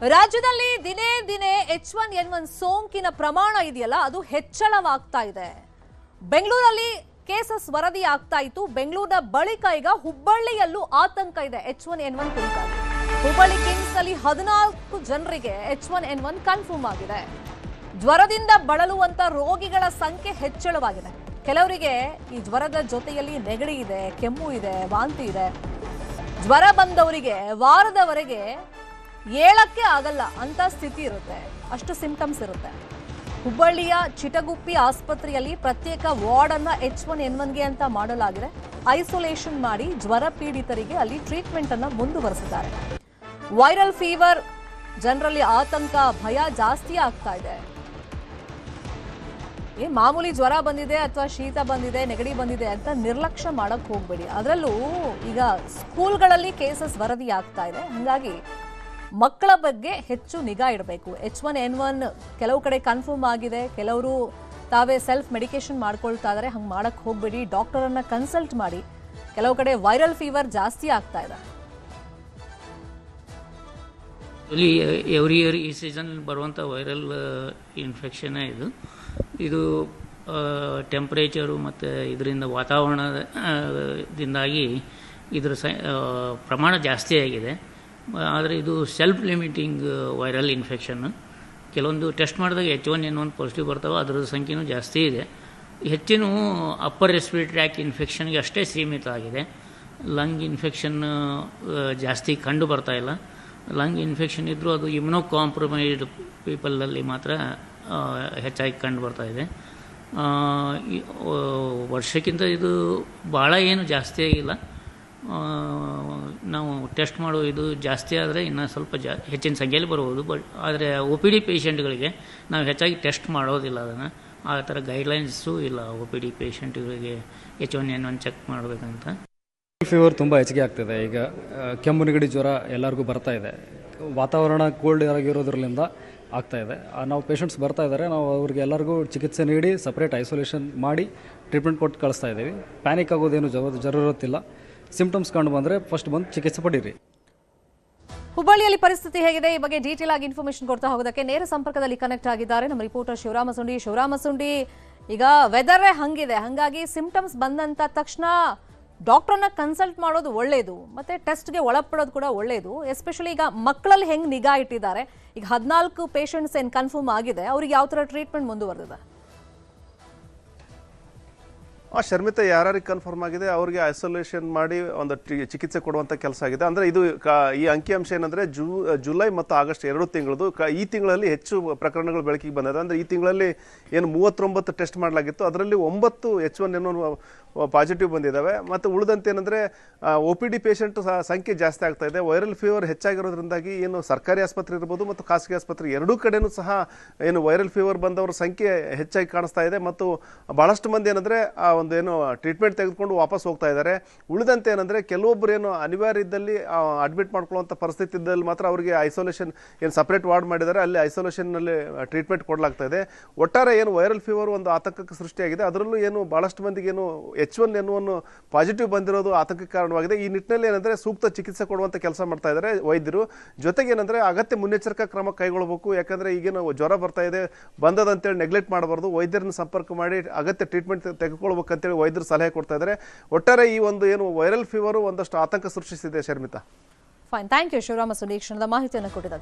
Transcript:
ರಾಜ್ಯದಲ್ಲಿ ದಿನೇ ದಿನೇ H1N1 ಸೋಂಕಿನ ಪ್ರಮಾಣ ಇದೆಯಲ್ಲ ಅದು ಹೆಚ್ಚಳವಾಗ್ತಾ ಇದೆ. ಬೆಂಗಳೂರಲ್ಲಿ ಕೇಸಸ್ ವರದಿ ಆಗ್ತಾ ಇತ್ತು. ಬೆಂಗಳೂರಿನ ಬಳಿಕ ಈಗ ಹುಬ್ಬಳ್ಳಿಯಲ್ಲೂ ಆತಂಕ ಇದೆ H1N1 ಕುರಿತಾಗಿ. ಹುಬ್ಬಳ್ಳಿ ಕಿಮ್ಸ್ ನಲ್ಲಿ 14 ಜನರಿಗೆ H1N1 ಕನ್ಫರ್ಮ್ ಆಗಿದೆ. ಜ್ವರದಿಂದ ಬಳಲುವಂತ ರೋಗಿಗಳ ಸಂಖ್ಯೆ ಹೆಚ್ಚಳವಾಗಿದೆ. ಕೆಲವರಿಗೆ ಈ ಜ್ವರದ ಜೊತೆಯಲ್ಲಿ ನೆಗಡಿ ಇದೆ, ಕೆಮ್ಮು ಇದೆ, ವಾಂತಿ ಇದೆ. ಜ್ವರ ಬಂದವರಿಗೆ ವಾರದವರೆಗೆ ಏಳಕ್ಕೆ ಆಗಲ್ಲ ಅಂತ ಸ್ಥಿತಿ ಇರುತ್ತೆ. ಅಷ್ಟು ಸಿಂಪ್ಟಮ್ಸ್ ಇರುತ್ತೆ. ಹುಬ್ಬಳ್ಳಿಯ ಚಿಟಗುಪ್ಪಿ ಆಸ್ಪತ್ರೆಯಲ್ಲಿ ಪ್ರತ್ಯೇಕ ವಾರ್ಡ್ ಅನ್ನ H1N1ಗೆ ಅಂತ ಮಾಡಲಾಗಿದೆ. ಐಸೋಲೇಷನ್ ಮಾಡಿ ಜ್ವರ ಪೀಡಿತರಿಗೆ ಅಲ್ಲಿ ಟ್ರೀಟ್ಮೆಂಟ್ ಅನ್ನ ಮುಂದುವರೆಸಿದ್ದಾರೆ. ವೈರಲ್ ಫೀವರ್ ಜನರಲ್ಲಿ ಆತಂಕ, ಭಯ ಜಾಸ್ತಿ ಆಗ್ತಾ ಇದೆ. ಮಾಮೂಲಿ ಜ್ವರ ಬಂದಿದೆ ಅಥವಾ ಶೀತ ಬಂದಿದೆ, ನೆಗಡಿ ಬಂದಿದೆ ಅಂತ ನಿರ್ಲಕ್ಷ್ಯ ಮಾಡಕ್ ಹೋಗ್ಬೇಡಿ. ಅದರಲ್ಲೂ ಈಗ ಸ್ಕೂಲ್ಗಳಲ್ಲಿ ಕೇಸಸ್ ವರದಿ ಆಗ್ತಾ ಇದೆ. ಹಾಗಾಗಿ ಮಕ್ಕಳ ಬಗ್ಗೆ ಹೆಚ್ಚು ನಿಗಾ ಇಡಬೇಕು. H1N1 ಕೆಲವು ಕಡೆ ಕನ್ಫರ್ಮ್ ಆಗಿದೆ, ಕೆಲವರು ತಾವೇ ಸೆಲ್ಫ್ ಮೆಡಿಕೇಶನ್ ಮಾಡ್ಕೊಳ್ತಾ ಇದ್ದಾರೆ. ಹಂಗೆ ಮಾಡಕ್ ಹೋಗ್ಬೇಡಿ. ಡಾಕ್ಟರ್ ಅನ್ನ ಕನ್ಸಲ್ಟ್ ಮಾಡಿ. ಕೆಲವು ಕಡೆ ವೈರಲ್ ಫೀವರ್ ಜಾಸ್ತಿ ಆಗ್ತಾ ಇದೆ. ಎವ್ರಿ ಇಯರ್ ಈ ಸೀಸನ್ ಬರುವಂಥ ವೈರಲ್ ಇನ್ಫೆಕ್ಷನ್ ಇದು ಟೆಂಪ್ರೇಚರು ಮತ್ತು ಇದರಿಂದ ವಾತಾವರಣದಿಂದಾಗಿ ಇದರ ಪ್ರಮಾಣ ಜಾಸ್ತಿ ಆಗಿದೆ. ಆದರೆ ಇದು ಸೆಲ್ಫ್ ಲಿಮಿಟಿಂಗ್ ವೈರಲ್ ಇನ್ಫೆಕ್ಷನ್. ಕೆಲವೊಂದು ಟೆಸ್ಟ್ ಮಾಡಿದಾಗ H1N1 ಪಾಸಿಟಿವ್ ಬರ್ತಾವೆ, ಅದರ ಸಂಖ್ಯೆನೂ ಜಾಸ್ತಿ ಇದೆ. ಹೆಚ್ಚಿನ ಅಪ್ಪರ್ ರೆಸ್ಪಿರೇಟರಿ ಟ್ರ್ಯಾಕ್ಟ್ ಇನ್ಫೆಕ್ಷನ್ಗೆ ಅಷ್ಟೇ ಸೀಮಿತ ಆಗಿದೆ. ಲಂಗ್ ಇನ್ಫೆಕ್ಷನ್ ಜಾಸ್ತಿ ಕಂಡು ಬರ್ತಾ ಇಲ್ಲ. ಲಂಗ್ ಇನ್ಫೆಕ್ಷನ್ ಇದ್ದರೂ ಅದು ಇಮ್ಯುನೋ ಕಾಂಪ್ರಮೈಸ್ಡ್ ಪೀಪಲಲ್ಲಿ ಮಾತ್ರ ಹೆಚ್ಚಾಗಿ ಕಂಡು ಬರ್ತಾ ಇದೆ. ವರ್ಷಕ್ಕಿಂತ ಇದು ಭಾಳ ಏನು ಜಾಸ್ತಿ ಆಗಿಲ್ಲ. ನಾವು ಟೆಸ್ಟ್ ಮಾಡೋ ಇದು ಜಾಸ್ತಿ ಆದರೆ ಇನ್ನೂ ಸ್ವಲ್ಪ ಹೆಚ್ಚಿನ ಸಂಖ್ಯೆಯಲ್ಲಿ ಬರ್ಬೋದು. ಆದರೆ OPD ಪೇಷಂಟ್ಗಳಿಗೆ ನಾವು ಹೆಚ್ಚಾಗಿ ಟೆಸ್ಟ್ ಮಾಡೋದಿಲ್ಲ. ಅದನ್ನು ಆ ಥರ ಗೈಡ್ಲೈನ್ಸು ಇಲ್ಲ OPD ಪೇಷಂಟ್ಗಳಿಗೆ H1N1 ಚೆಕ್ ಮಾಡಬೇಕಂತ. ಫೀವರ್ ತುಂಬ ಹೆಚ್ಚಿಗೆ ಆಗ್ತಿದೆ. ಈಗ ಕೆಮ್ಮು, ನೆಗಡಿ, ಜ್ವರ ಎಲ್ಲರಿಗೂ ಬರ್ತಾ ಇದೆ. ವಾತಾವರಣ ಕೋಲ್ಡ್ ಆಗಿರೋದ್ರಿಂದ ಆಗ್ತಾ ಇದೆ. ನಾವು ಪೇಷಂಟ್ಸ್ ಬರ್ತಾ ಇದ್ದಾರೆ, ನಾವು ಅವ್ರಿಗೆ ಎಲ್ಲರಿಗೂ ಚಿಕಿತ್ಸೆ ನೀಡಿ ಸಪ್ರೇಟ್ ಐಸೋಲೇಷನ್ ಮಾಡಿ ಟ್ರೀಟ್ಮೆಂಟ್ ಕೊಟ್ಟು ಕಳಿಸ್ತಾ ಇದ್ದೀವಿ. ಪ್ಯಾನಿಕ್ ಆಗೋದೇನು ಜರೂರತ್ತಿಲ್ಲ. ಸಿಂಪ್ಟಮ್ಸ್ ಕಂಡು ಬಂದರೆ ಫಸ್ಟ್ ಬಂದು ಚಿಕಿತ್ಸೆ ಪಡೀರಿ. ಹುಬ್ಬಳ್ಳಿಯಲ್ಲಿ ಪರಿಸ್ಥಿತಿ ಹೇಗಿದೆ ಈ ಬಗ್ಗೆ ಡೀಟೇಲ್ ಆಗಿ ಇನ್ಫಾರ್ಮೇಶನ್ ಕೊಡ್ತಾ ಹೋಗೋದಕ್ಕೆ ನೇರ ಸಂಪರ್ಕದಲ್ಲಿ ಕನೆಕ್ಟ್ ಆಗಿದ್ದಾರೆ ನಮ್ಮ ರಿಪೋರ್ಟರ್ ಶಿವರಾಮ ಸುಂಡಿ. ಈಗ ವೆದರೇ ಹಂಗಿದೆ, ಹಾಗಾಗಿ ಸಿಂಪ್ಟಮ್ಸ್ ಬಂದಂತ ತಕ್ಷಣ ಡಾಕ್ಟರ್ನ ಕನ್ಸಲ್ಟ್ ಮಾಡೋದು ಒಳ್ಳೇದು, ಮತ್ತೆ ಟೆಸ್ಟ್ಗೆ ಒಳಪಡೋದು ಕೂಡ ಒಳ್ಳೇದು. ಎಸ್ಪೆಷಲಿ ಈಗ ಮಕ್ಕಳಲ್ಲಿ ಹೆಂಗ್ ನಿಗಾ ಇಟ್ಟಿದ್ದಾರೆ? ಈಗ 14 ಪೇಷಂಟ್ಸ್ ಏನ್ ಕನ್ಫರ್ಮ್ ಆಗಿದೆ, ಅವ್ರಿಗೆ ಯಾವ ತರ ಟ್ರೀಟ್ಮೆಂಟ್ ಮುಂದುವರೆದಿದೆ? ಶರ್ಮಿತಾ, ಯಾರಿಗೆ ಕನ್ಫರ್ಮ್ ಆಗಿದೆ ಅವ್ರಿಗೆ ಐಸೋಲೇಷನ್ ಮಾಡಿ ಒಂದು ಚಿಕಿತ್ಸೆ ಕೊಡುವಂಥ ಕೆಲಸ ಆಗಿದೆ. ಅಂದರೆ ಇದು ಈ ಅಂಕಿಅಂಶ ಏನಂದರೆ ಜುಲೈ ಮತ್ತು ಆಗಸ್ಟ್ 2 ತಿಂಗಳದು. ಈ ತಿಂಗಳಲ್ಲಿ ಹೆಚ್ಚು ಪ್ರಕರಣಗಳು ಬೆಳಕಿಗೆ ಬಂದಿದೆ. ಅಂದರೆ ಈ ತಿಂಗಳಲ್ಲಿ ಏನು 39 ಟೆಸ್ಟ್ ಮಾಡಲಾಗಿತ್ತು, ಅದರಲ್ಲಿ 9 H1N1 ಪಾಸಿಟಿವ್ ಬಂದಿದ್ದಾವೆ. ಮತ್ತು ಉಳಿದಂತೆ ಏನಂದರೆ OPD ಪೇಷಂಟ್ ಸಂಖ್ಯೆ ಜಾಸ್ತಿ ಆಗ್ತಾ ಇದೆ. ವೈರಲ್ ಫೀವರ್ ಹೆಚ್ಚಾಗಿರೋದ್ರಿಂದಾಗಿ ಏನು ಸರ್ಕಾರಿ ಆಸ್ಪತ್ರೆ ಇರ್ಬೋದು ಮತ್ತು ಖಾಸಗಿ ಆಸ್ಪತ್ರೆ ಎರಡೂ ಕಡೆನೂ ಸಹ ಏನು ವೈರಲ್ ಫೀವರ್ ಬಂದವರ ಸಂಖ್ಯೆ ಹೆಚ್ಚಾಗಿ ಕಾಣಿಸ್ತಾ ಇದೆ. ಮತ್ತು ಭಾಳಷ್ಟು ಮಂದಿ ಏನಂದರೆ ಒಂದು ಏನು ಟ್ರೀಟ್ಮೆಂಟ್ ತೆಗೆದುಕೊಂಡು ವಾಪಸ್ ಹೋಗ್ತಾ ಇದ್ದಾರೆ. ಉಳಿದಂತೆ ಏನಂದರೆ ಕೆಲವೊಬ್ಬರು ಏನು ಅನಿವಾರ್ಯ ಇದ್ದಲ್ಲಿ ಅಡ್ಮಿಟ್ ಮಾಡ್ಕೊಳ್ಳುವಂಥ ಪರಿಸ್ಥಿತಿ ಇದ್ದಲ್ಲಿ ಮಾತ್ರ ಅವರಿಗೆ ಐಸೋಲೇಷನ್ ಏನು ಸಪ್ರೇಟ್ ವಾರ್ಡ್ ಮಾಡಿದ್ದಾರೆ, ಅಲ್ಲಿ ಐಸೋಲೇಷನ್ನಲ್ಲಿ ಟ್ರೀಟ್ಮೆಂಟ್ ಕೊಡಲಾಗ್ತಾ ಇದೆ. ಒಟ್ಟಾರೆ ಏನು ವೈರಲ್ ಫೀವರ್ ಒಂದು ಆತಂಕಕ್ಕೆ ಸೃಷ್ಟಿಯಾಗಿದೆ. ಅದರಲ್ಲೂ ಏನು ಭಾಳಷ್ಟು ಮಂದಿಗೆ ಏನು H1N1 ಪಾಸಿಟಿವ್ ಬಂದಿರೋದು ಆತಂಕಕ್ಕೆ ಕಾರಣವಾಗಿದೆ. ಈ ನಿಟ್ಟಿನಲ್ಲಿ ಏನಂದರೆ ಸೂಕ್ತ ಚಿಕಿತ್ಸೆ ಕೊಡುವಂಥ ಕೆಲಸ ಮಾಡ್ತಾ ಇದ್ದಾರೆ ವೈದ್ಯರು. ಜೊತೆಗೆ ಏನಂದರೆ ಅಗತ್ಯ ಮುನ್ನೆಚ್ಚರಿಕಾ ಕ್ರಮ ಕೈಗೊಳ್ಳಬೇಕು. ಯಾಕಂದರೆ ಈಗೇನು ಜ್ವರ ಬರ್ತಾ ಇದೆ, ಬಂದದಂತೇಳಿ ನೆಗ್ಲೆಕ್ಟ್ ಮಾಡಬಾರ್ದು. ವೈದ್ಯರನ್ನ ಸಂಪರ್ಕ ಮಾಡಿ ಅಗತ್ಯ ಟ್ರೀಟ್ಮೆಂಟ್ ತೆಗೆದುಕೊಳ್ಬೇಕಂತೇಳಿ ವೈದ್ಯರು ಸಲಹೆ ಕೊಡ್ತಾ ಇದ್ದಾರೆ. ಒಟ್ಟಾರೆ ಈ ಒಂದು ಏನು ವೈರಲ್ ಫೀವರು ಒಂದಷ್ಟು ಆತಂಕ ಸೃಷ್ಟಿಸಿದೆ. Sharmita, fine, thank you Shivarama Sundi, ಕ್ಷಣದ ಮಾಹಿತಿಯನ್ನು ಕೊಟ್ಟಿದ್ದಕ್ಕೆ.